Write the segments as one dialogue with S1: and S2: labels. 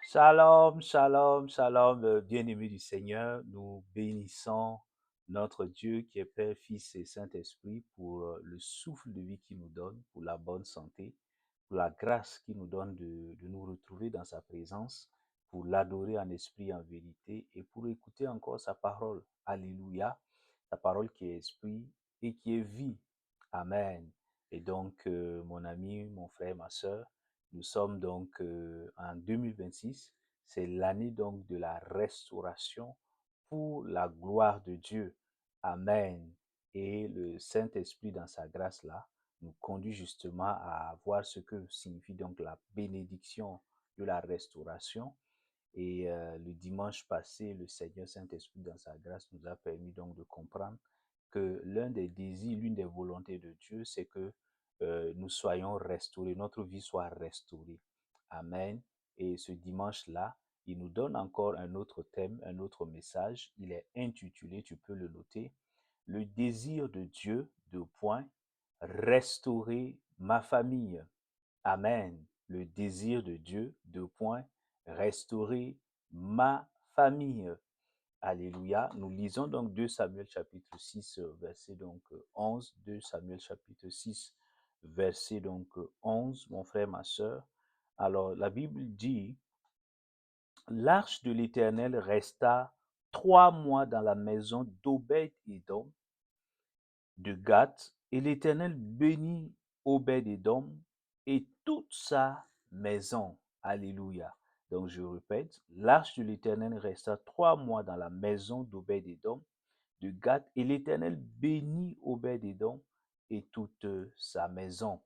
S1: Shalom, shalom, shalom, bien-aimés du Seigneur. Nous bénissons notre Dieu qui est Père, Fils et Saint-Esprit pour le souffle de vie qu'il nous donne, pour la bonne santé, pour la grâce qu'il nous donne de nous retrouver dans sa présence, pour l'adorer en esprit et en vérité et pour écouter encore sa parole. Alléluia. Sa parole qui est esprit et qui est vie. Amen. Et donc, mon ami, mon frère, ma sœur, nous sommes donc en 2026. C'est l'année donc de la restauration pour la gloire de Dieu. Amen. Et le Saint-Esprit, dans sa grâce-là, nous conduit justement à voir ce que signifie donc la bénédiction de la restauration. Et le dimanche passé, le Seigneur Saint-Esprit, dans sa grâce, nous a permis donc de comprendre que l'un des désirs, l'une des volontés de Dieu, c'est que nous soyons restaurés, notre vie soit restaurée. Amen. Et ce dimanche-là, il nous donne encore un autre thème, un autre message. Il est intitulé, tu peux le noter, le désir de Dieu, deux points, restaurer ma famille. Amen. Le désir de Dieu, deux points, restaurer ma famille. Alléluia. Nous lisons donc 2 Samuel chapitre 6, verset donc 11. 2 Samuel chapitre 6, verset donc 11, mon frère, ma sœur. Alors, la Bible dit, l'arche de l'Éternel resta 3 mois dans la maison d'Obed-Édom de Gath, et l'Éternel bénit Obed-Édom et toute sa maison. Alléluia. Donc je répète, l'arche de l'Éternel resta 3 mois dans la maison d'Obed-Édom de Gath, et l'Éternel bénit Obed-Édom et toute sa maison.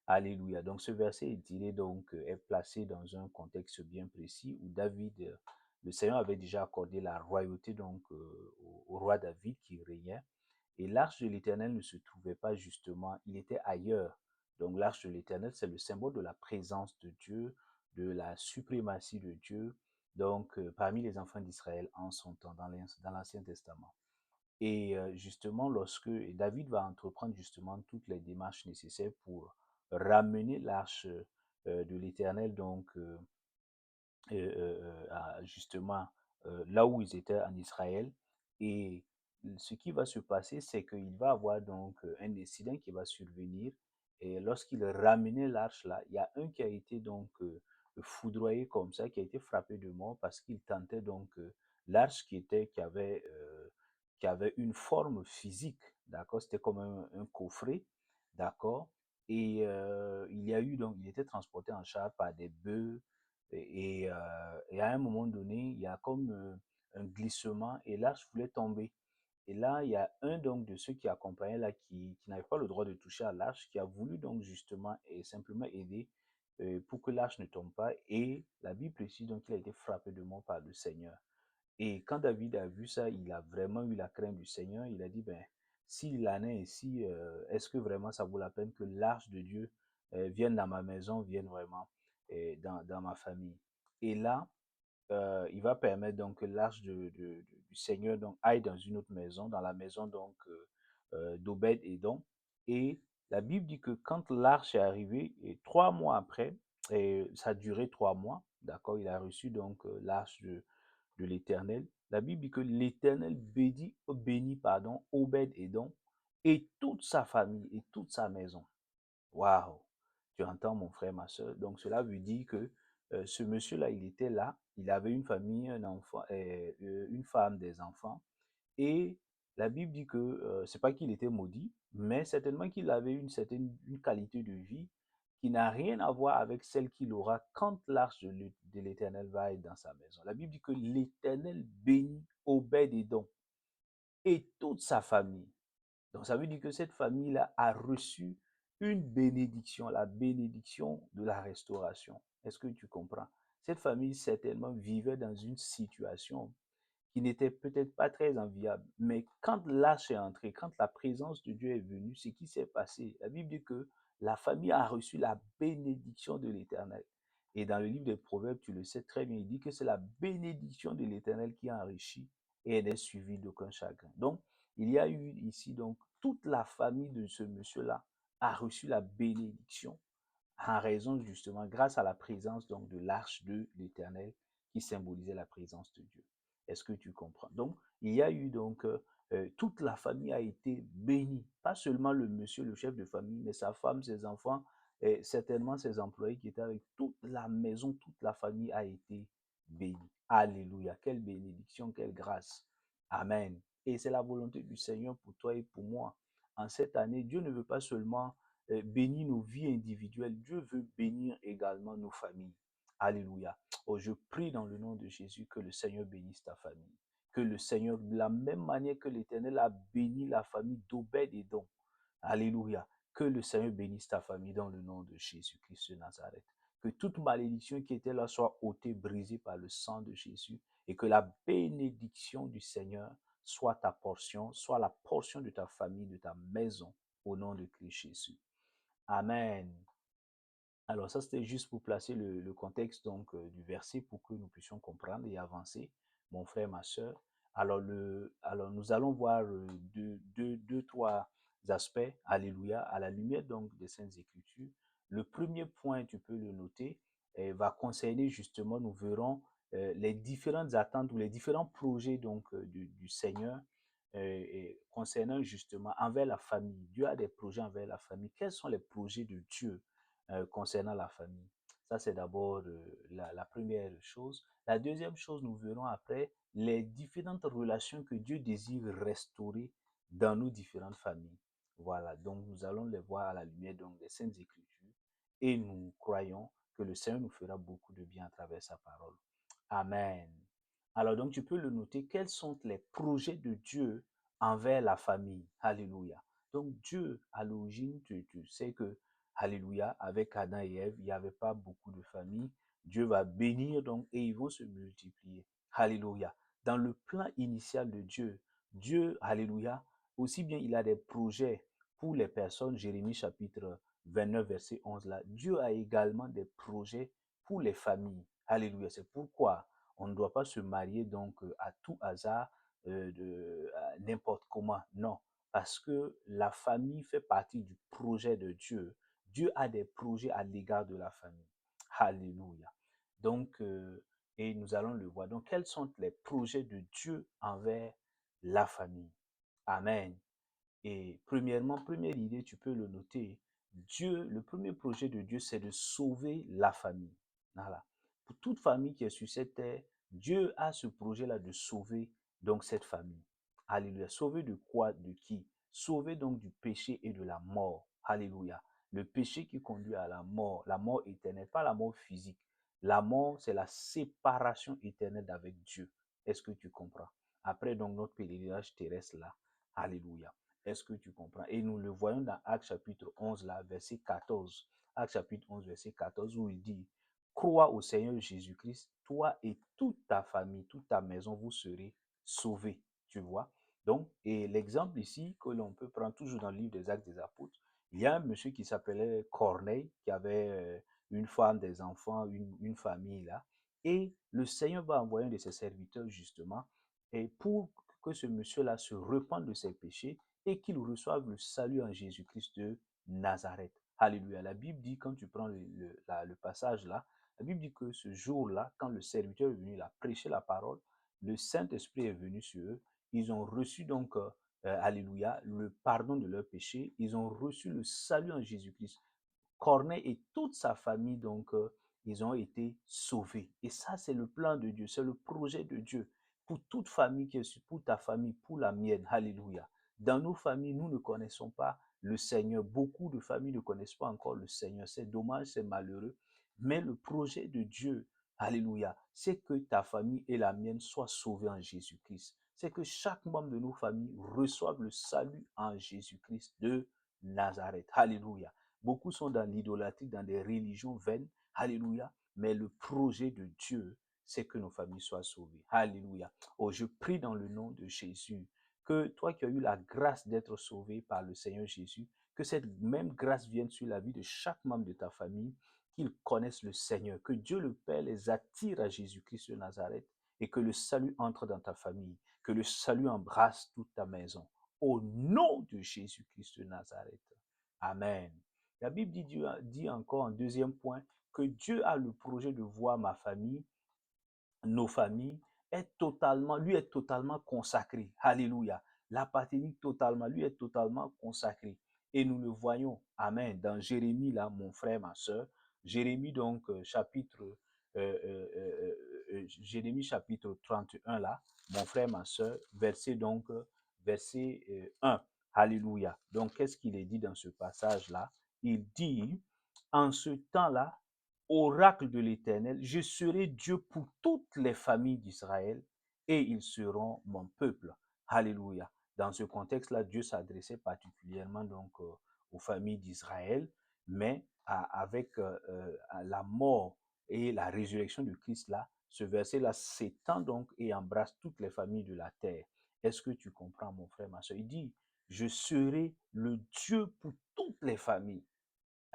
S1: Alléluia. Donc ce verset est tiré donc est placé dans un contexte bien précis où David, le Seigneur avait déjà accordé la royauté donc au roi David qui régnait. Et l'arche de l'Éternel ne se trouvait pas justement, il était ailleurs. Donc l'arche de l'Éternel, c'est le symbole de la présence de Dieu, de la suprématie de Dieu, donc parmi les enfants d'Israël en son temps, dans l'Ancien Testament. Et justement, lorsque David va entreprendre justement toutes les démarches nécessaires pour ramener l'arche de l'Éternel, donc justement là où ils étaient en Israël. Et ce qui va se passer, c'est qu'il va avoir donc un incident qui va survenir. Et lorsqu'il ramenait l'arche là, il y a un qui a été donc foudroyé comme ça, qui a été frappé de mort parce qu'il tentait donc l'arche qui avait une forme physique, d'accord? C'était comme un coffret, d'accord? Et il y a eu donc, il était transporté en char par des bœufs, et à un moment donné, il y a comme un glissement et l'arche voulait tomber. Et là, il y a un donc de ceux qui accompagnaient là qui n'avait pas le droit de toucher à l'arche, qui a voulu donc justement et simplement aider pour que l'arche ne tombe pas. Et la Bible précise donc qu'il a été frappé de mort par le Seigneur. Et quand David a vu ça, il a vraiment eu la crainte du Seigneur. Il a dit, ben, s'il en est ici, est-ce que vraiment ça vaut la peine que l'arche de Dieu vienne dans ma maison, vienne vraiment dans ma famille? Et là, il va permettre donc que l'arche du Seigneur donc, aille dans une autre maison, dans la maison donc d'Obed-Édom. Et la Bible dit que quand l'arche est arrivée, et 3 mois après, et ça a duré 3 mois, d'accord, il a reçu donc l'arche de l'Éternel. La Bible dit que l'Éternel bénit pardon, Obed-Édom et toute sa famille et toute sa maison. Waouh! Tu entends mon frère, ma soeur? Donc cela veut dire que ce monsieur-là, il était là, il avait une famille, un enfant, une femme, des enfants. Et la Bible dit que c'est pas qu'il était maudit, mais certainement qu'il avait une qualité de vie qui n'a rien à voir avec celle qu'il aura quand l'arche de l'Éternel va être dans sa maison. La Bible dit que l'Éternel bénit Obed-Édom et toute sa famille. Donc ça veut dire que cette famille-là a reçu une bénédiction, la bénédiction de la restauration. Est-ce que tu comprends? Cette famille certainement vivait dans une situation qui n'était peut-être pas très enviable. Mais quand l'arche est entrée, quand la présence de Dieu est venue, ce qui s'est passé, la Bible dit que la famille a reçu la bénédiction de l'Éternel. Et dans le livre des Proverbes, tu le sais très bien, il dit que c'est la bénédiction de l'Éternel qui enrichit et elle est suivie d'aucun chagrin. Donc, il y a eu ici, donc, toute la famille de ce monsieur-là a reçu la bénédiction. en raison justement, grâce à la présence donc de l'arche de l'Éternel qui symbolisait la présence de Dieu. Est-ce que tu comprends? Donc, il y a eu donc, toute la famille a été bénie. Pas seulement le monsieur, le chef de famille, mais sa femme, ses enfants, et certainement ses employés qui étaient avec toute la maison, toute la famille a été bénie. Alléluia. Quelle bénédiction, quelle grâce. Amen. Et c'est la volonté du Seigneur pour toi et pour moi. En cette année, Dieu ne veut pas seulement bénir nos vies individuelles, Dieu veut bénir également nos familles. Alléluia. Oh, je prie dans le nom de Jésus que le Seigneur bénisse ta famille. Que le Seigneur, de la même manière que l'Éternel a béni la famille d'Obed-Édom. Alléluia. Que le Seigneur bénisse ta famille dans le nom de Jésus-Christ de Nazareth. Que toute malédiction qui était là soit ôtée, brisée par le sang de Jésus et que la bénédiction du Seigneur soit ta portion, soit la portion de ta famille, de ta maison, au nom de Christ Jésus. Amen. Alors ça, c'était juste pour placer le contexte donc du verset pour que nous puissions comprendre et avancer, mon frère, ma soeur. Alors nous allons voir trois aspects, alléluia, à la lumière donc des Saintes Écritures. Le premier point, tu peux le noter, va concerner justement, nous verrons les différentes attentes ou les différents projets donc du Seigneur concernant justement envers la famille. Dieu a des projets envers la famille. Quels sont les projets de Dieu concernant la famille? Ça, c'est d'abord la première chose. La deuxième chose, nous verrons après les différentes relations que Dieu désire restaurer dans nos différentes familles. Voilà, donc nous allons les voir à la lumière donc, des Saintes Écritures et nous croyons que le Seigneur nous fera beaucoup de bien à travers sa parole. Amen. Alors donc tu peux le noter, quels sont les projets de Dieu envers la famille? Alléluia. Donc Dieu, à l'origine, tu sais que, alléluia, avec Adam et Ève, il n'y avait pas beaucoup de familles. Dieu va bénir donc et ils vont se multiplier. Alléluia. Dans le plan initial de Dieu, Dieu, alléluia, aussi bien il a des projets pour les personnes, Jérémie chapitre 29, verset 11 là, Dieu a également des projets pour les familles. Alléluia. C'est pourquoi on ne doit pas se marier donc à tout hasard, n'importe comment. Non, parce que la famille fait partie du projet de Dieu. Dieu a des projets à l'égard de la famille. Alléluia. Donc, et nous allons le voir. Donc, quels sont les projets de Dieu envers la famille? Amen. Et premièrement, première idée, tu peux le noter. Dieu, le premier projet de Dieu, c'est de sauver la famille. Voilà. Pour toute famille qui est sur cette terre, Dieu a ce projet-là de sauver donc cette famille. Alléluia. Sauver de quoi? De qui? Sauver donc du péché et de la mort. Alléluia. Le péché qui conduit à la mort éternelle, pas la mort physique. La mort, c'est la séparation éternelle avec Dieu. Est-ce que tu comprends? Après donc notre pèlerinage terrestre là. Alléluia. Est-ce que tu comprends? Et nous le voyons dans Actes chapitre 11, là, verset 14. Actes chapitre 11, verset 14, où il dit, crois au Seigneur Jésus-Christ, toi et toute ta famille, toute ta maison, vous serez sauvés. Tu vois? Donc, et l'exemple ici que l'on peut prendre toujours dans le livre des Actes des Apôtres, il y a un monsieur qui s'appelait Corneille, qui avait une femme, des enfants, une famille là. Et le Seigneur va envoyer un de ses serviteurs justement, et pour que ce monsieur-là se repente de ses péchés et qu'ils reçoivent le salut en Jésus-Christ de Nazareth. Alléluia. La Bible dit, quand tu prends le passage là, la Bible dit que ce jour-là, quand le serviteur est venu, il a prêché la parole, le Saint-Esprit est venu sur eux. Ils ont reçu donc, alléluia, le pardon de leurs péchés. Ils ont reçu le salut en Jésus-Christ. Corneille et toute sa famille, donc, ils ont été sauvés. Et ça, c'est le plan de Dieu, c'est le projet de Dieu pour toute famille, pour ta famille, pour la mienne. Alléluia. Dans nos familles, nous ne connaissons pas le Seigneur. Beaucoup de familles ne connaissent pas encore le Seigneur. C'est dommage, c'est malheureux. Mais le projet de Dieu, alléluia, c'est que ta famille et la mienne soient sauvées en Jésus-Christ. C'est que chaque membre de nos familles reçoive le salut en Jésus-Christ de Nazareth. Alléluia. Beaucoup sont dans l'idolâtrie, dans des religions vaines. Alléluia. Mais le projet de Dieu, c'est que nos familles soient sauvées. Alléluia. Oh, je prie dans le nom de Jésus que toi qui as eu la grâce d'être sauvé par le Seigneur Jésus, que cette même grâce vienne sur la vie de chaque membre de ta famille, qu'ils connaissent le Seigneur, que Dieu le Père les attire à Jésus-Christ de Nazareth et que le salut entre dans ta famille, que le salut embrasse toute ta maison. Au nom de Jésus-Christ de Nazareth. Amen. La Bible dit encore en deuxième point que Dieu a le projet de voir ma famille, nos familles, lui est totalement consacré. Alléluia. L'appartenir totalement, lui est totalement consacré. Et nous le voyons, amen, dans Jérémie, là, mon frère, ma soeur. Jérémie, donc, Jérémie, chapitre 31, là, mon frère, ma soeur, verset 1. Alléluia. Donc, qu'est-ce qu'il est dit dans ce passage-là? Il dit, en ce temps-là, oracle de l'Éternel, je serai Dieu pour toutes les familles d'Israël et ils seront mon peuple. Alléluia. Dans ce contexte-là, Dieu s'adressait particulièrement donc aux familles d'Israël, mais avec la mort et la résurrection du Christ-là, ce verset-là s'étend donc et embrasse toutes les familles de la terre. Est-ce que tu comprends, mon frère, ma soeur? Il dit, je serai le Dieu pour toutes les familles.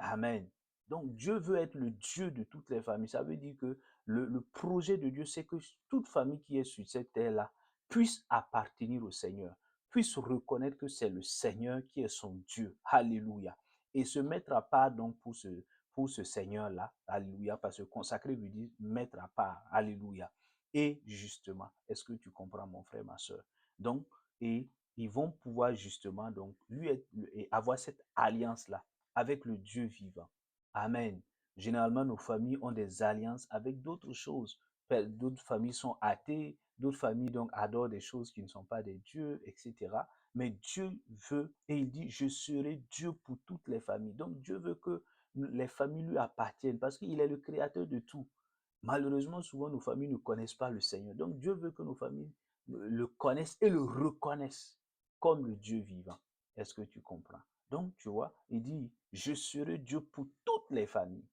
S1: Amen. Donc Dieu veut être le Dieu de toutes les familles. Ça veut dire que le projet de Dieu, c'est que toute famille qui est sur cette terre-là puisse appartenir au Seigneur, puisse reconnaître que c'est le Seigneur qui est son Dieu. Alléluia. Et se mettre à part donc pour ce Seigneur-là. Alléluia. Parce que consacrer veut dire mettre à part. Alléluia. Et justement, est-ce que tu comprends, mon frère, ma soeur? Donc, et ils vont pouvoir justement donc et avoir cette alliance-là avec le Dieu vivant. Amen. Généralement, nos familles ont des alliances avec d'autres choses. D'autres familles sont athées, d'autres familles donc adorent des choses qui ne sont pas des dieux, etc. Mais Dieu veut, et il dit, je serai Dieu pour toutes les familles. Donc Dieu veut que les familles lui appartiennent parce qu'il est le créateur de tout. Malheureusement, souvent, nos familles ne connaissent pas le Seigneur. Donc Dieu veut que nos familles le connaissent et le reconnaissent comme le Dieu vivant. Est-ce que tu comprends? Donc, tu vois, il dit, je serai Dieu pour toutes les familles.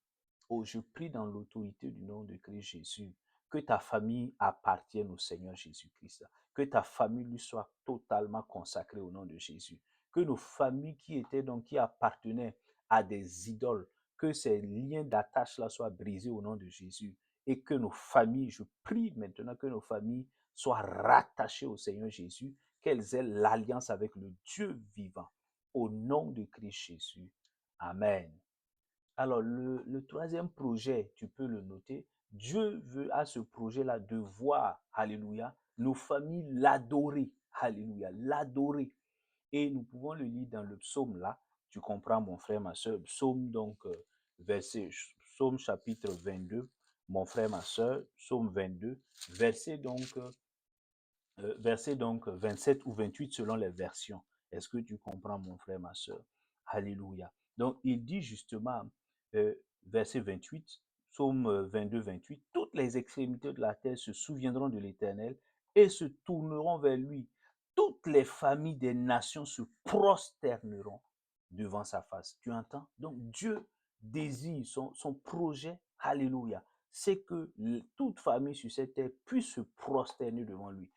S1: Oh, je prie dans l'autorité du nom de Christ Jésus, que ta famille appartienne au Seigneur Jésus-Christ, que ta famille lui soit totalement consacrée au nom de Jésus, que nos familles qui appartenaient à des idoles, que ces liens d'attache-là soient brisés au nom de Jésus, et que nos familles, je prie maintenant que nos familles soient rattachées au Seigneur Jésus, qu'elles aient l'alliance avec le Dieu vivant, au nom de Christ Jésus. Amen. Alors, le troisième projet, tu peux le noter, Dieu veut à ce projet-là de voir, alléluia, nos familles l'adorer, alléluia, l'adorer. Et nous pouvons le lire dans le psaume là, tu comprends mon frère, ma soeur, psaume donc, psaume chapitre 22, mon frère, ma soeur, psaume 22, verset donc verset donc 27 ou 28 selon les versions. Est-ce que tu comprends, mon frère, ma soeur? Alléluia. Donc, il dit justement, euh, verset 28, psaume 22, 28, toutes les extrémités de la terre se souviendront de l'Éternel et se tourneront vers lui. Toutes les familles des nations se prosterneront devant sa face. Tu entends? Donc, Dieu désire, son projet, alléluia, c'est que toute famille sur cette terre puisse se prosterner devant lui.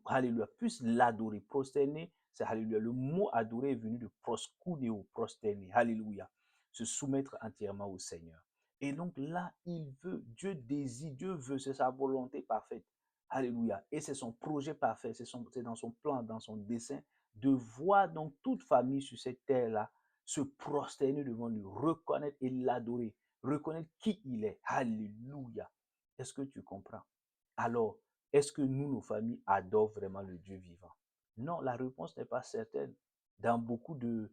S1: Alléluia, puisse l'adorer. Prosterner, c'est alléluia. Le mot adorer est venu de proskuneo, prosterner. Alléluia. Se soumettre entièrement au Seigneur. Et donc là, il veut, Dieu désire, Dieu veut, c'est sa volonté parfaite. Alléluia. Et c'est son projet parfait, c'est dans son plan, dans son dessein, de voir donc toute famille sur cette terre-là se prosterner devant lui, reconnaître et l'adorer, reconnaître qui il est. Alléluia. Est-ce que tu comprends? Alors, est-ce que nous, nos familles, adorent vraiment le Dieu vivant? Non, la réponse n'est pas certaine. Dans beaucoup de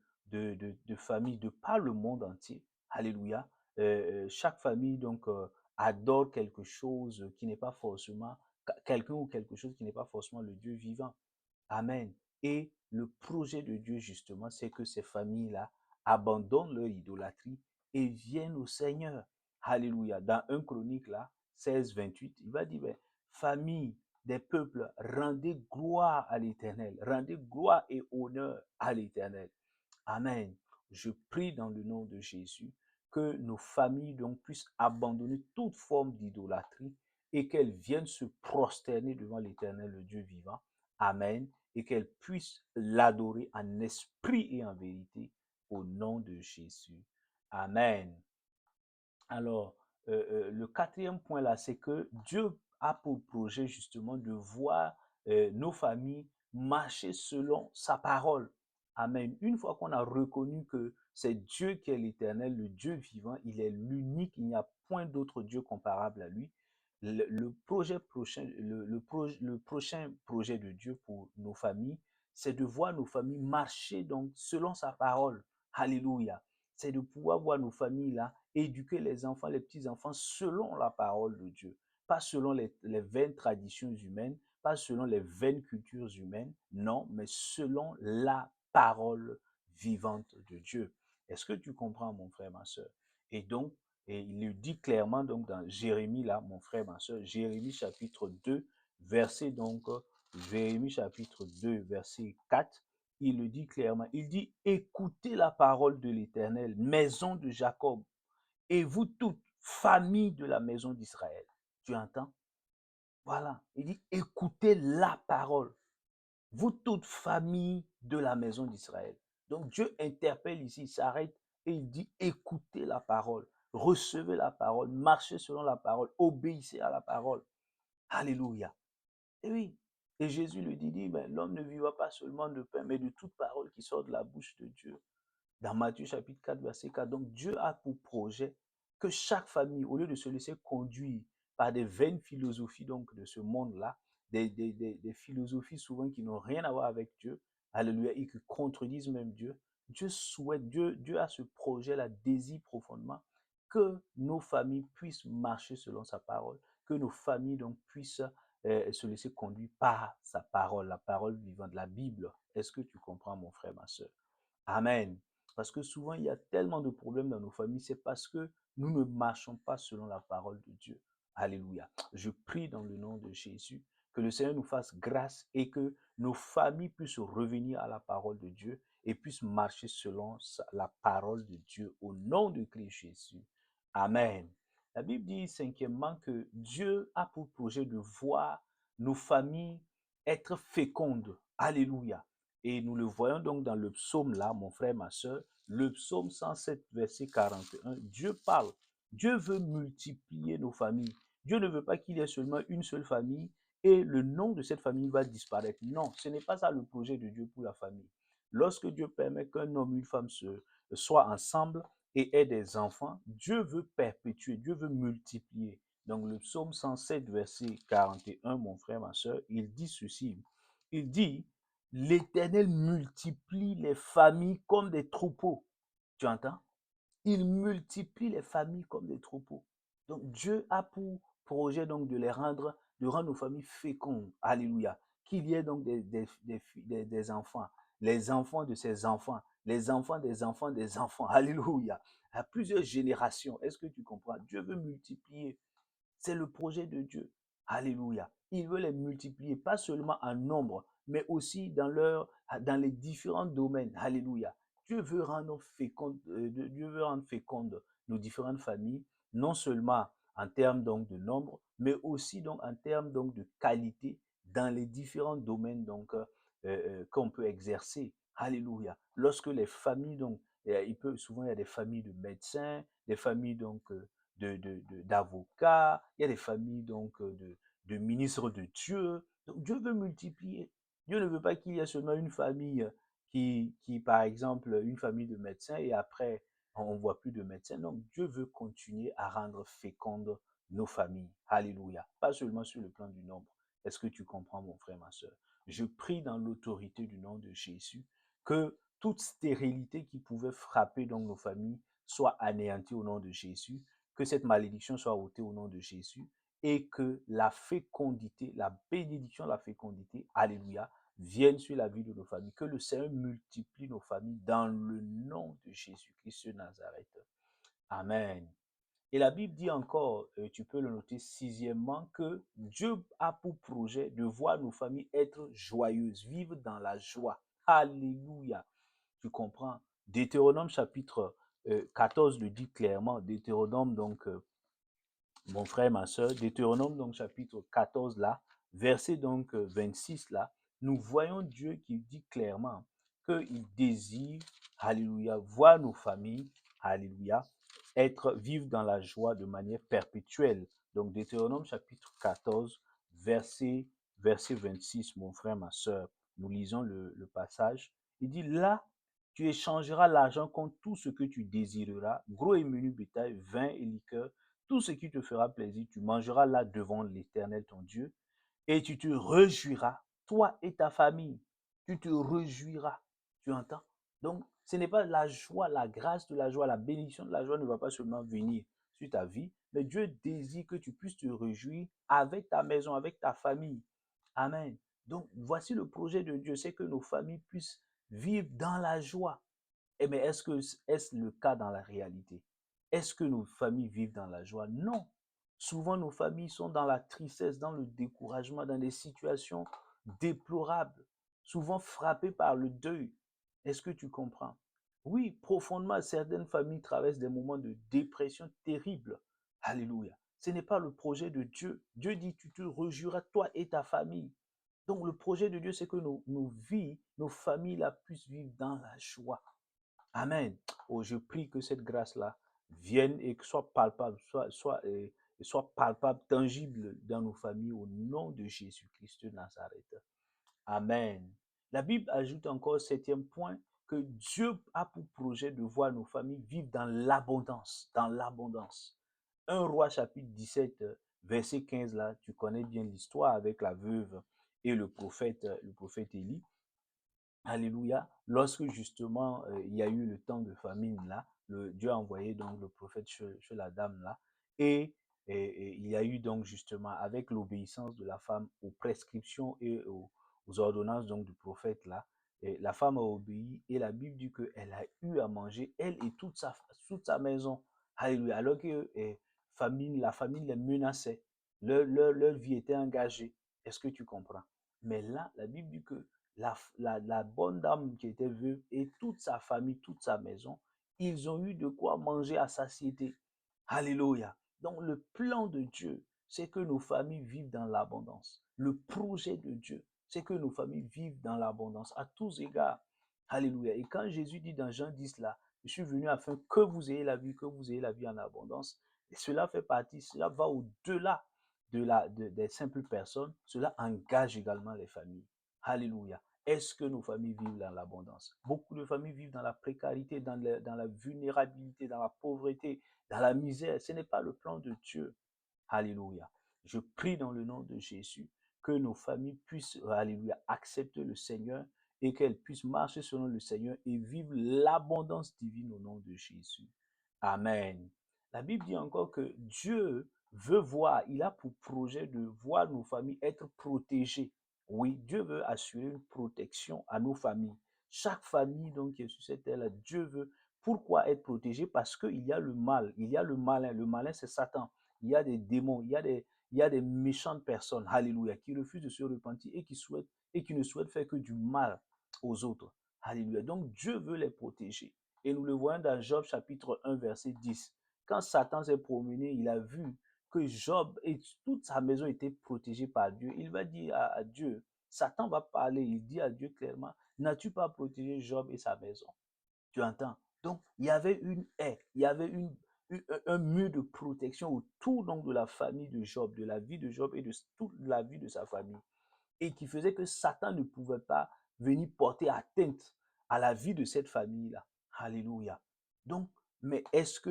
S1: familles, de par le monde entier, alléluia, chaque famille donc adore quelque chose qui n'est pas forcément quelqu'un ou quelque chose qui n'est pas forcément le Dieu vivant. Amen. Et le projet de Dieu, justement, c'est que ces familles-là abandonnent leur idolâtrie et viennent au Seigneur. Alléluia. Dans 1 Chronique, là, 16, 28, il va dire, ben, famille des peuples, rendez gloire à l'Éternel, rendez gloire et honneur à l'Éternel. Amen. Je prie dans le nom de Jésus que nos familles donc puissent abandonner toute forme d'idolâtrie et qu'elles viennent se prosterner devant l'Éternel, le Dieu vivant. Amen. Et qu'elles puissent l'adorer en esprit et en vérité au nom de Jésus. Amen. Alors, le quatrième point là, c'est que Dieu a pour projet justement de voir nos familles marcher selon sa parole. Amen. Une fois qu'on a reconnu que C'est Dieu qui est l'Éternel, le Dieu vivant. Il est l'unique. Il n'y a point d'autre Dieu comparable à lui. Le prochain projet de Dieu pour nos familles, c'est de voir nos familles marcher donc selon sa parole. Alléluia. C'est de pouvoir voir nos familles là éduquer les enfants, les petits-enfants selon la parole de Dieu, pas selon les vaines traditions humaines, pas selon les vaines cultures humaines, non, mais selon la parole vivante de Dieu. Est-ce que tu comprends, mon frère, ma soeur? Et donc, et il le dit clairement donc dans Jérémie, là, mon frère, ma soeur, Jérémie chapitre 2, verset donc, Jérémie chapitre 2, verset 4, il le dit clairement. Il dit, écoutez la parole de l'Éternel, maison de Jacob, et vous toutes, famille de la maison d'Israël. Tu entends? Voilà. Il dit, écoutez la parole, vous toutes, famille de la maison d'Israël. Donc Dieu interpelle ici, il s'arrête et il dit, écoutez la parole, recevez la parole, marchez selon la parole, obéissez à la parole. Alléluia. Et oui. Et Jésus lui dit, ben, l'homme ne vivra pas seulement de pain, mais de toute parole qui sort de la bouche de Dieu. Dans Matthieu chapitre 4, verset 4. Donc Dieu a pour projet que chaque famille, au lieu de se laisser conduire par des vaines philosophies donc, de ce monde-là, des philosophies souvent qui n'ont rien à voir avec Dieu, alléluia, et qui contredisent même Dieu, Dieu souhaite, Dieu a ce projet-là, désire profondément que nos familles puissent marcher selon sa parole, que nos familles donc puissent se laisser conduire par sa parole, la parole vivante, la Bible. Est-ce que tu comprends, mon frère, ma soeur? Amen. Parce que souvent, il y a tellement de problèmes dans nos familles, c'est parce que nous ne marchons pas selon la parole de Dieu. Alléluia. Je prie dans le nom de Jésus que le Seigneur nous fasse grâce et que nos familles puissent revenir à la parole de Dieu et puissent marcher selon la parole de Dieu au nom de Christ Jésus. Amen. La Bible dit cinquièmement que Dieu a pour projet de voir nos familles être fécondes. Alléluia. Et nous le voyons donc dans le psaume là, mon frère, ma soeur, le psaume 107, verset 41. Dieu parle. Dieu veut multiplier nos familles. Dieu ne veut pas qu'il y ait seulement une seule famille et le nom de cette famille va disparaître. Non, ce n'est pas ça le projet de Dieu pour la famille. Lorsque Dieu permet qu'un homme et une femme soient ensemble et aient des enfants, Dieu veut perpétuer, Dieu veut multiplier. Donc le psaume 107, verset 41, mon frère, ma soeur, il dit ceci. Il dit, l'Éternel multiplie les familles comme des troupeaux. Tu entends? Il multiplie les familles comme des troupeaux. Donc Dieu a pour projet donc de rendre nos familles fécondes. Alléluia. Qu'il y ait donc des enfants, les enfants de ses enfants, les enfants des enfants des enfants. Alléluia. À plusieurs générations. Est-ce que tu comprends? Dieu veut multiplier. C'est le projet de Dieu. Alléluia. Il veut les multiplier, pas seulement en nombre, mais aussi dans les différents domaines. Alléluia. Dieu veut rendre féconde nos différentes familles, non seulement en termes donc de nombre, mais aussi donc en termes donc de qualité dans les différents domaines donc qu'on peut exercer. Alléluia. Lorsque les familles donc, souvent il y a des familles de médecins, des familles donc d'avocats, il y a des familles donc de ministres de Dieu. Donc Dieu veut multiplier. Dieu ne veut pas qu'il y ait seulement une famille par exemple, une famille de médecins et après, on ne voit plus de médecins. Donc Dieu veut continuer à rendre fécondes nos familles. Alléluia. Pas seulement sur le plan du nombre. Est-ce que tu comprends, mon frère, ma soeur? Je prie dans l'autorité du nom de Jésus que toute stérilité qui pouvait frapper donc nos familles soit anéantie au nom de Jésus, que cette malédiction soit ôtée au nom de Jésus et que la fécondité, la bénédiction de la fécondité, alléluia, vienne sur la vie de nos familles. Que le Seigneur multiplie nos familles dans le nom de Jésus-Christ de Nazareth. Amen. Et la Bible dit encore, tu peux le noter sixièmement, que Dieu a pour projet de voir nos familles être joyeuses, vivre dans la joie. Alléluia. Tu comprends? Deutéronome chapitre 14 le dit clairement. Deutéronome donc mon frère, ma soeur, Deutéronome, donc chapitre 14 là, verset donc 26 là, nous voyons Dieu qui dit clairement qu'il désire, alléluia, voir nos familles, alléluia, vivre dans la joie de manière perpétuelle. Donc Deutéronome chapitre 14, verset 26, mon frère, ma soeur, nous lisons le passage. Il dit là, Tu échangeras l'argent contre tout ce que tu désireras, gros et menu bétail, vin et liqueur, tout ce qui te fera plaisir. Tu mangeras là devant l'Éternel ton Dieu et tu te réjouiras, toi et ta famille. Tu te réjouiras. Tu entends? Donc, ce n'est pas la joie, la grâce de la joie, la bénédiction de la joie ne va pas seulement venir sur ta vie, mais Dieu désire que tu puisses te réjouir avec ta maison, avec ta famille. Amen. Donc, voici le projet de Dieu, c'est que nos familles puissent vivre dans la joie. Eh bien, est-ce le cas dans la réalité? Est-ce que nos familles vivent dans la joie? Non. Souvent, nos familles sont dans la tristesse, dans le découragement, dans des situations déplorables, souvent frappées par le deuil. Est-ce que tu comprends? Oui, profondément, certaines familles traversent des moments de dépression terribles. Alléluia. Ce n'est pas le projet de Dieu. Dieu dit, tu te réjouiras, toi et ta famille. Donc, le projet de Dieu, c'est que nos vies, nos familles là, puissent vivre dans la joie. Amen. Oh, je prie que cette grâce-là vienne et que soit palpable, soit palpable, tangible dans nos familles au nom de Jésus-Christ de Nazareth. Amen. La Bible ajoute encore, septième point, que Dieu a pour projet de voir nos familles vivre dans l'abondance, dans l'abondance. 1 Roi chapitre 17, verset 15, là, tu connais bien l'histoire avec la veuve et le prophète Élie. Alléluia. Lorsque justement il y a eu le temps de famine là, Dieu a envoyé donc le prophète chez la dame là. Et il y a eu donc justement avec l'obéissance de la femme aux prescriptions et aux ordonnances donc du prophète là. Et la femme a obéi et la Bible dit qu'elle a eu à manger, elle et toute sa maison. Alléluia. Alors que la famine les menaçait. Leur vie était engagée. Est-ce que tu comprends? Mais là, la Bible dit que la bonne dame qui était veuve et toute sa famille, toute sa maison, ils ont eu de quoi manger à satiété. Alléluia. Donc le plan de Dieu, c'est que nos familles vivent dans l'abondance. Le projet de Dieu, c'est que nos familles vivent dans l'abondance à tous égards. Alléluia. Et quand Jésus dit dans Jean 10 là, je suis venu afin que vous ayez la vie, que vous ayez la vie en abondance, et cela fait partie, cela va au-delà des simples personnes, cela engage également les familles. Alléluia. Est-ce que nos familles vivent dans l'abondance? Beaucoup de familles vivent dans la précarité, dans la vulnérabilité, dans la pauvreté, dans la misère. Ce n'est pas le plan de Dieu. Alléluia. Je prie dans le nom de Jésus que nos familles puissent, alléluia, accepter le Seigneur et qu'elles puissent marcher selon le Seigneur et vivre l'abondance divine au nom de Jésus. Amen. La Bible dit encore que Dieu veut voir, il a pour projet de voir nos familles être protégées. Oui, Dieu veut assurer une protection à nos familles. Chaque famille donc qui est sur cette terre, Dieu veut. Pourquoi être protégé? Parce qu'il y a le mal, il y a le malin. Le malin, c'est Satan. Il y a des démons, il y a des méchantes personnes, alléluia, qui refusent de se repentir et qui ne souhaitent faire que du mal aux autres. Alléluia. Donc Dieu veut les protéger. Et nous le voyons dans Job chapitre 1, verset 10. Quand Satan s'est promené, il a vu que Job et toute sa maison étaient protégés par Dieu. Il va dire à Dieu, Satan va parler, il dit à Dieu clairement, n'as-tu pas protégé Job et sa maison? Tu entends? Donc, il y avait une haie, il y avait un mur de protection autour donc, de la famille de Job, de la vie de Job et de toute la vie de sa famille. Et qui faisait que Satan ne pouvait pas venir porter atteinte à la vie de cette famille-là. Alléluia. Donc, mais est-ce que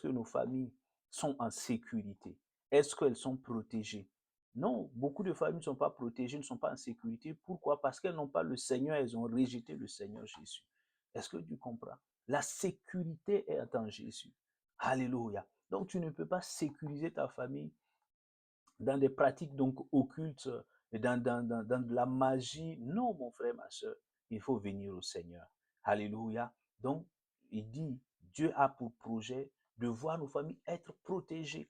S1: nos familles sont en sécurité? Est-ce qu'elles sont protégées? Non, beaucoup de familles ne sont pas protégées, ne sont pas en sécurité. Pourquoi? Parce qu'elles n'ont pas le Seigneur, elles ont rejeté le Seigneur Jésus. Est-ce que tu comprends? La sécurité est en Jésus. Alléluia. Donc, tu ne peux pas sécuriser ta famille dans des pratiques donc occultes, dans de la magie. Non, mon frère, ma soeur, il faut venir au Seigneur. Alléluia. Donc, il dit, Dieu a pour projet de voir nos familles être protégées.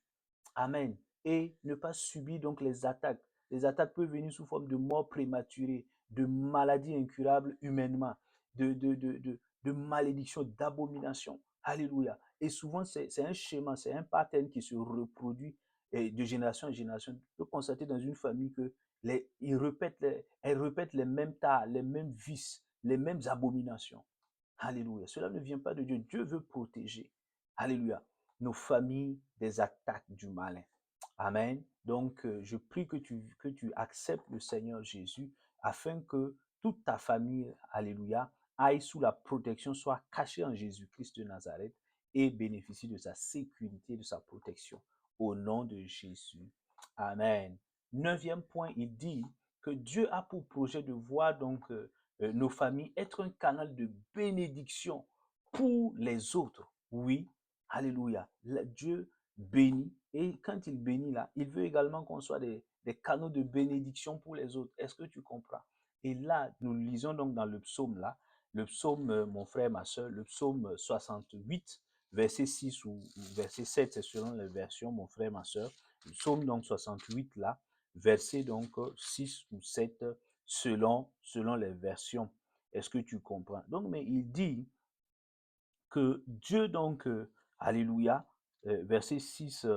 S1: Amen. Et ne pas subir donc les attaques. Les attaques peuvent venir sous forme de mort prématurée, de maladies incurables humainement, de malédictions, d'abominations. Alléluia. Et souvent, c'est un schéma, c'est un pattern qui se reproduit de génération en génération. Tu peux constater dans une famille que elles répètent les mêmes tares, les mêmes vices, les mêmes abominations. Alléluia. Cela ne vient pas de Dieu. Dieu veut protéger. Alléluia. Nos familles des attaques du malin. Amen. Donc, je prie que tu acceptes le Seigneur Jésus afin que toute ta famille, alléluia, aille sous la protection, soit caché en Jésus-Christ de Nazareth et bénéficie de sa sécurité, de sa protection. Au nom de Jésus. Amen. Neuvième point, il dit que Dieu a pour projet de voir donc nos familles être un canal de bénédiction pour les autres. Oui, alléluia. Dieu bénit et quand il bénit là, il veut également qu'on soit des canaux de bénédiction pour les autres. Est-ce que tu comprends? Et là, nous lisons donc dans le psaume là, le psaume, mon frère, ma soeur, le psaume 68, verset 6 ou verset 7, c'est selon les versions, mon frère, ma soeur. Le psaume donc 68 là, verset donc 6 ou 7 selon les versions. Est-ce que tu comprends? Donc, mais il dit que Dieu donc, alléluia, verset 6,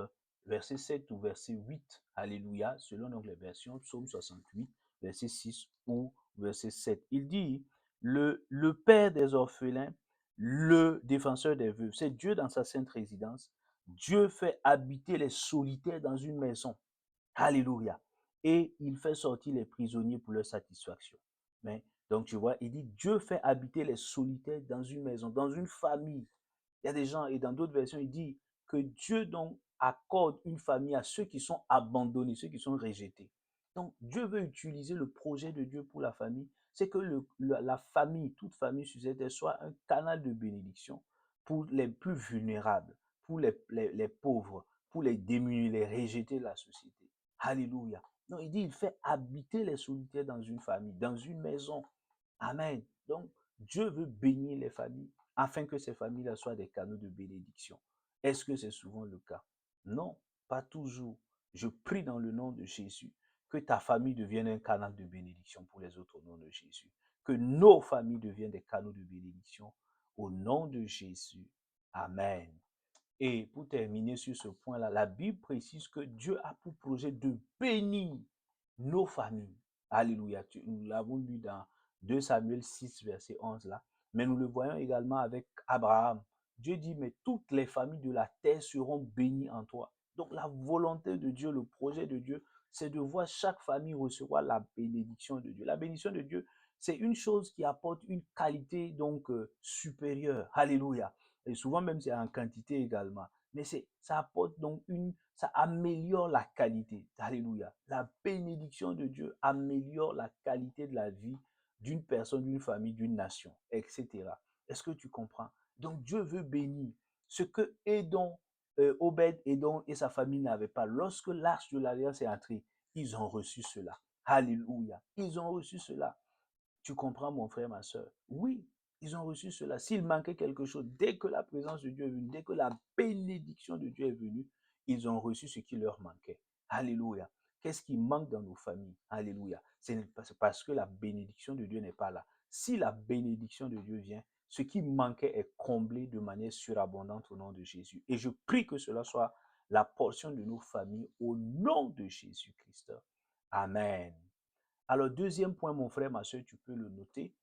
S1: verset 7 ou verset 8, alléluia, selon donc les versions, psaume 68, verset 6 ou verset 7. Il dit, le Père des orphelins, le défenseur des veuves, c'est Dieu dans sa sainte résidence. Dieu fait habiter les solitaires dans une maison. Alléluia. Et il fait sortir les prisonniers pour leur satisfaction. Mais, donc tu vois, il dit, Dieu fait habiter les solitaires dans une maison, dans une famille. Il y a des gens, et dans d'autres versions, il dit que Dieu donc accorde une famille à ceux qui sont abandonnés, ceux qui sont rejetés. Donc Dieu veut utiliser le projet de Dieu pour la famille. C'est que la famille, toute famille sur cette terre, soit un canal de bénédiction pour les plus vulnérables, pour les pauvres, pour les démunis, les rejetés de la société. Alléluia. Donc il dit, il fait habiter les solitaires dans une famille, dans une maison. Amen. Donc Dieu veut bénir les familles afin que ces familles-là soient des canaux de bénédiction. Est-ce que c'est souvent le cas? Non, pas toujours. Je prie dans le nom de Jésus que ta famille devienne un canal de bénédiction pour les autres au nom de Jésus. Que nos familles deviennent des canaux de bénédiction au nom de Jésus. Amen. Et pour terminer sur ce point-là, la Bible précise que Dieu a pour projet de bénir nos familles. Alléluia. Nous l'avons lu dans 2 Samuel 6, verset 11 là. Mais nous le voyons également avec Abraham. Dieu dit, mais toutes les familles de la terre seront bénies en toi. Donc la volonté de Dieu, le projet de Dieu, c'est de voir chaque famille recevoir la bénédiction de Dieu. La bénédiction de Dieu, c'est une chose qui apporte une qualité donc supérieure. Alléluia. Et souvent même c'est en quantité également. Mais ça apporte donc ça améliore la qualité. Alléluia. La bénédiction de Dieu améliore la qualité de la vie d'une personne, d'une famille, d'une nation, etc. Est-ce que tu comprends? Donc Dieu veut bénir ce que Obed Edom et sa famille n'avaient pas. Lorsque l'arche de l'alliance est entrée, ils ont reçu cela. Alléluia. Ils ont reçu cela. Tu comprends, mon frère, ma soeur? Oui, ils ont reçu cela. S'il manquait quelque chose, dès que la présence de Dieu est venue, dès que la bénédiction de Dieu est venue, ils ont reçu ce qui leur manquait. Alléluia. Qu'est-ce qui manque dans nos familles? Alléluia. C'est parce que la bénédiction de Dieu n'est pas là. Si la bénédiction de Dieu vient, ce qui manquait est comblé de manière surabondante au nom de Jésus. Et je prie que cela soit la portion de nos familles au nom de Jésus-Christ. Amen. Alors, deuxième point, mon frère, ma soeur, tu peux le noter.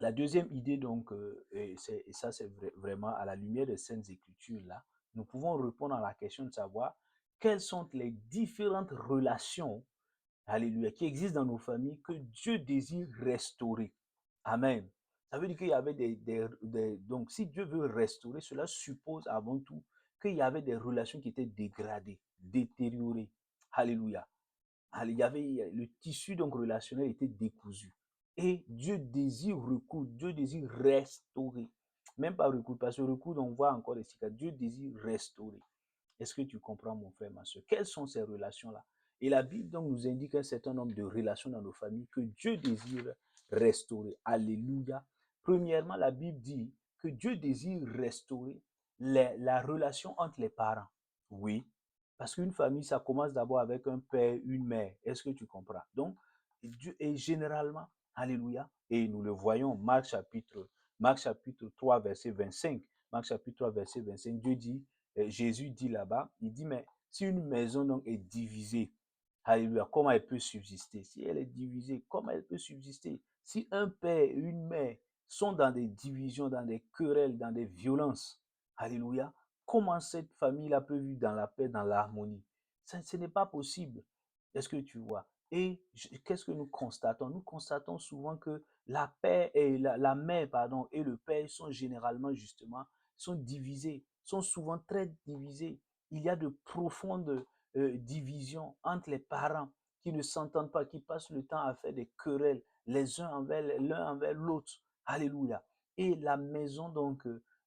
S1: La deuxième idée, donc, et ça, c'est vraiment à la lumière des Saintes Écritures, là, nous pouvons répondre à la question de savoir quelles sont les différentes relations, alléluia, qui existent dans nos familles que Dieu désire restaurer. Amen. Ça veut dire qu'il y avait donc, si Dieu veut restaurer, cela suppose avant tout qu'il y avait des relations qui étaient dégradées, détériorées. Alléluia. Il y avait le tissu donc relationnel était décousu. Et Dieu désire recoudre, Dieu désire restaurer. Même pas recoudre, parce que recoudre, on voit encore les cicatrices. Dieu désire restaurer. Est-ce que tu comprends, mon frère, ma soeur? Quelles sont ces relations-là? Et la Bible donc nous indique un certain nombre de relations dans nos familles que Dieu désire restaurer. Alléluia. Premièrement, la Bible dit que Dieu désire restaurer la relation entre les parents. Oui, parce qu'une famille, ça commence d'abord avec un père, une mère. Est-ce que tu comprends? Donc, Dieu est généralement, alléluia, et nous le voyons, Marc chapitre 3, verset 25. Marc chapitre 3, verset 25, Dieu dit, Jésus dit là-bas, il dit, mais si une maison donc est divisée, alléluia, comment elle peut subsister? Si elle est divisée, comment elle peut subsister? Si un père et une mère sont dans des divisions, dans des querelles, dans des violences, alléluia, comment cette famille-là peut vivre dans la paix, dans l'harmonie? Ce n'est pas possible. Est-ce que tu vois? Et qu'est-ce que nous constatons? Nous constatons souvent que la paix et la mère, pardon, et le père sont généralement justement, sont divisés, sont souvent très divisés. Il y a de profondes divisions entre les parents qui ne s'entendent pas, qui passent le temps à faire des querelles les uns envers l'un envers l'autre. Alléluia. Et la maison, donc,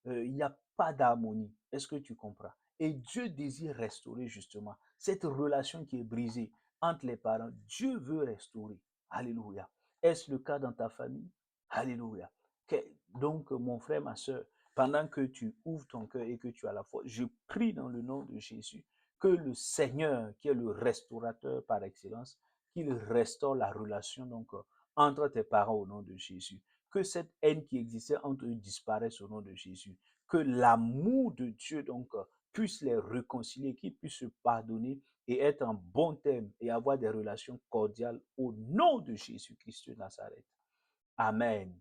S1: il n'y a pas d'harmonie. Est-ce que tu comprends? Et Dieu désire restaurer justement cette relation qui est brisée entre les parents. Dieu veut restaurer. Alléluia. Est-ce le cas dans ta famille? Alléluia. Donc, mon frère, ma soeur, pendant que tu ouvres ton cœur et que tu as la foi, je prie dans le nom de Jésus que le Seigneur, qui est le restaurateur par excellence, qu'il restaure la relation donc entre tes parents au nom de Jésus. Que cette haine qui existait entre eux disparaisse au nom de Jésus. Que l'amour de Dieu donc puisse les réconcilier, qu'ils puissent se pardonner et être en bon terme et avoir des relations cordiales au nom de Jésus-Christ de Nazareth. Amen.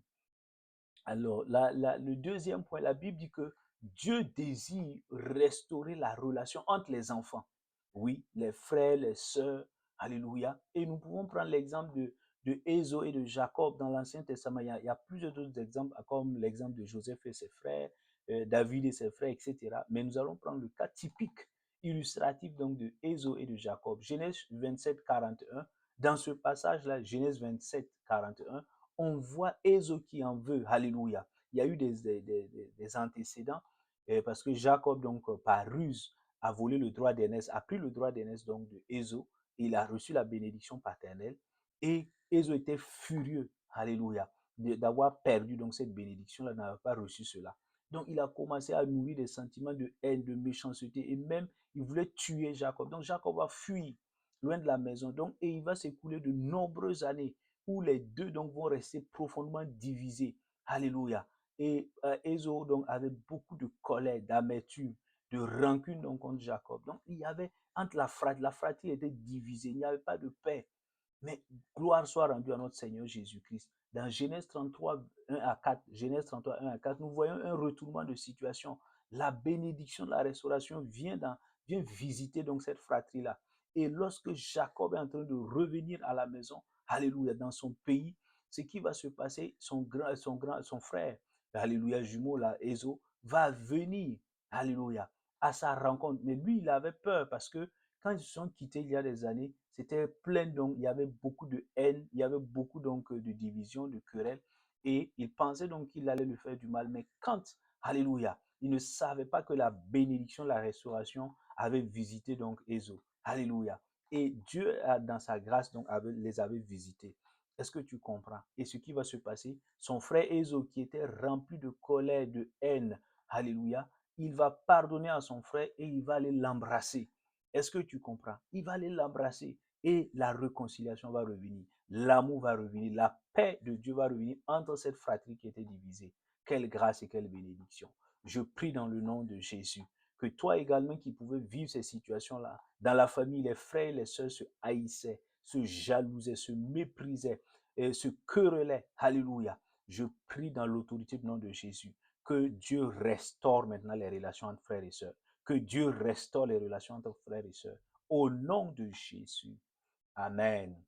S1: Alors, le deuxième point, la Bible dit que Dieu désire restaurer la relation entre les enfants. Oui, les frères, les sœurs, alléluia. Et nous pouvons prendre l'exemple de Ésaü et de Jacob dans l'Ancien Testament. Il y a plusieurs autres exemples, comme l'exemple de Joseph et ses frères, David et ses frères, etc. Mais nous allons prendre le cas typique, illustratif donc de Ésaü et de Jacob. Genèse 27, 41. Dans ce passage-là, Genèse 27, 41, on voit Ésaü qui en veut. Alléluia. Il y a eu des antécédents parce que Jacob, donc, par ruse, a volé le droit d'aînesse, a pris le droit d'aînesse donc de Ésaü. Il a reçu la bénédiction paternelle et Ésaü était furieux. Alléluia. D'avoir perdu donc cette bénédiction-là, n'avait pas reçu cela. Donc, il a commencé à nourrir des sentiments de haine, de méchanceté et même, il voulait tuer Jacob. Donc, Jacob a fui loin de la maison. Donc, et il va s'écouler de nombreuses années où les deux donc vont rester profondément divisés. Alléluia. Et Ésaü donc avait beaucoup de colère, d'amertume, de rancune donc contre Jacob. Donc il y avait entre la fratrie était divisée, il n'y avait pas de paix. Mais gloire soit rendue à notre Seigneur Jésus-Christ. Dans Genèse 33, 1 à 4, Genèse 33, 1 à 4, nous voyons un retournement de situation. La bénédiction de la restauration vient visiter donc cette fratrie-là. Et lorsque Jacob est en train de revenir à la maison, alléluia, dans son pays, ce qui va se passer, son frère, alléluia, jumeau là, Ésaü, va venir, alléluia, à sa rencontre. Mais lui, il avait peur parce que quand ils se sont quittés il y a des années, c'était plein, donc il y avait beaucoup de haine, il y avait beaucoup donc de division, de querelles, et il pensait donc qu'il allait lui faire du mal. Mais quand, alléluia, il ne savait pas que la bénédiction, la restauration avait visité donc Ésaü. Alléluia. Et Dieu, dans sa grâce, donc, les avait visités. Est-ce que tu comprends? Et ce qui va se passer, son frère Ésaü, qui était rempli de colère, de haine, alléluia, il va pardonner à son frère et il va aller l'embrasser. Est-ce que tu comprends? Il va aller l'embrasser et la réconciliation va revenir. L'amour va revenir. La paix de Dieu va revenir entre cette fratrie qui était divisée. Quelle grâce et quelle bénédiction. Je prie dans le nom de Jésus que toi également qui pouvais vivre ces situations-là, dans la famille, les frères et les sœurs se haïssaient, se jalousaient, se méprisaient, et se querellaient. Alléluia. Je prie dans l'autorité du nom de Jésus que Dieu restaure maintenant les relations entre frères et sœurs. Que Dieu restaure les relations entre frères et sœurs. Au nom de Jésus. Amen.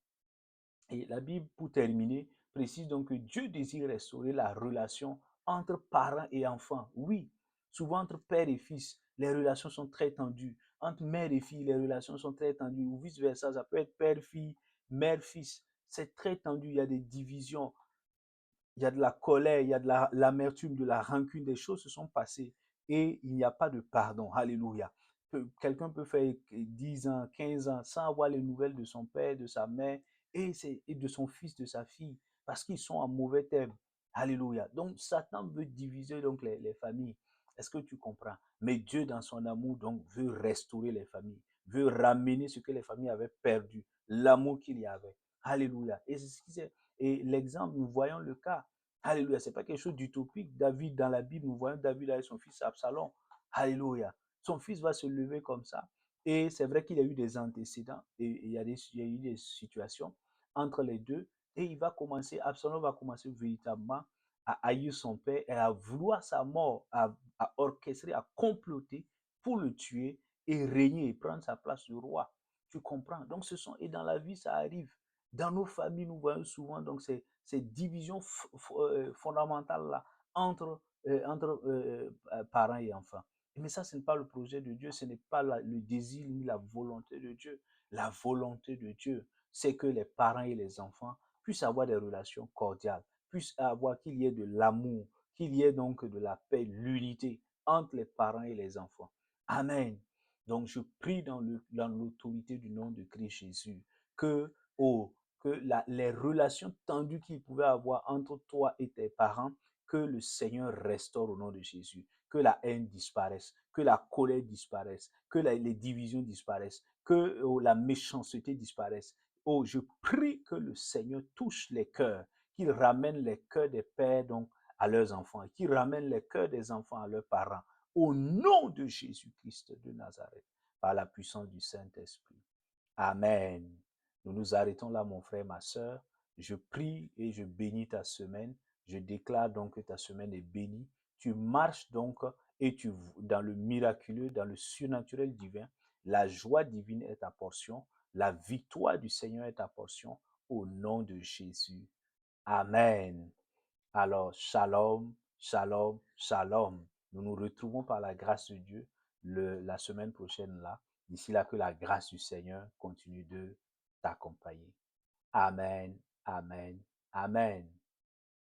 S1: Et la Bible, pour terminer, précise donc que Dieu désire restaurer la relation entre parents et enfants. Oui, souvent entre père et fils, les relations sont très tendues. Entre mère et fille, les relations sont très tendues. Ou vice-versa, ça peut être père-fille, mère-fils. C'est très tendu, il y a des divisions, il y a de la colère, il y a de l'amertume, de la rancune, des choses se sont passées et il n'y a pas de pardon. Alléluia. Quelqu'un peut faire 10 ans, 15 ans sans avoir les nouvelles de son père, de sa mère et de son fils, de sa fille, parce qu'ils sont en mauvais termes. Alléluia. Donc, Satan veut diviser donc les familles. Est-ce que tu comprends? Mais Dieu, dans son amour, donc, veut restaurer les familles, veut ramener ce que les familles avaient perdu, l'amour qu'il y avait. Alléluia. Et c'est ce qui s'est et l'exemple, nous voyons le cas. Alléluia. Ce n'est pas quelque chose d'utopique. David, dans la Bible, nous voyons David avec son fils Absalom. Alléluia. Son fils va se lever comme ça. Et c'est vrai qu'il y a eu des antécédents et il y a eu des situations entre les deux. Et Absalom va commencer véritablement à haïr son père et à vouloir sa mort, à orchestrer, à comploter pour le tuer et régner et prendre sa place de roi. Tu comprends? Donc, et dans la vie, ça arrive. Dans nos familles, nous voyons souvent donc ces divisions fondamentales-là entre parents et enfants. Mais ça, ce n'est pas le projet de Dieu, ce n'est pas le désir ni la volonté de Dieu. La volonté de Dieu, c'est que les parents et les enfants puissent avoir des relations cordiales, puissent avoir qu'il y ait de l'amour, qu'il y ait donc de la paix, l'unité entre les parents et les enfants. Amen. Donc je prie dans l'autorité du nom de Christ Jésus que, oh, les relations tendues qu'il pouvait avoir entre toi et tes parents, que le Seigneur restaure au nom de Jésus, que la haine disparaisse, que la colère disparaisse, que les divisions disparaissent, que la méchanceté disparaisse. Oh, je prie que le Seigneur touche les cœurs, qu'il ramène les cœurs des pères donc à leurs enfants, qu'il ramène les cœurs des enfants à leurs parents, au nom de Jésus-Christ de Nazareth, par la puissance du Saint-Esprit. Amen. Nous nous arrêtons là, mon frère, ma sœur. Je prie et je bénis ta semaine. Je déclare donc que ta semaine est bénie. Tu marches donc et tu dans le miraculeux, dans le surnaturel divin. La joie divine est ta portion. La victoire du Seigneur est ta portion. Au nom de Jésus. Amen. Alors, shalom, shalom, shalom. Nous nous retrouvons par la grâce de Dieu la semaine prochaine là. D'ici là, que la grâce du Seigneur continue de t'accompagner. Amen, amen, amen.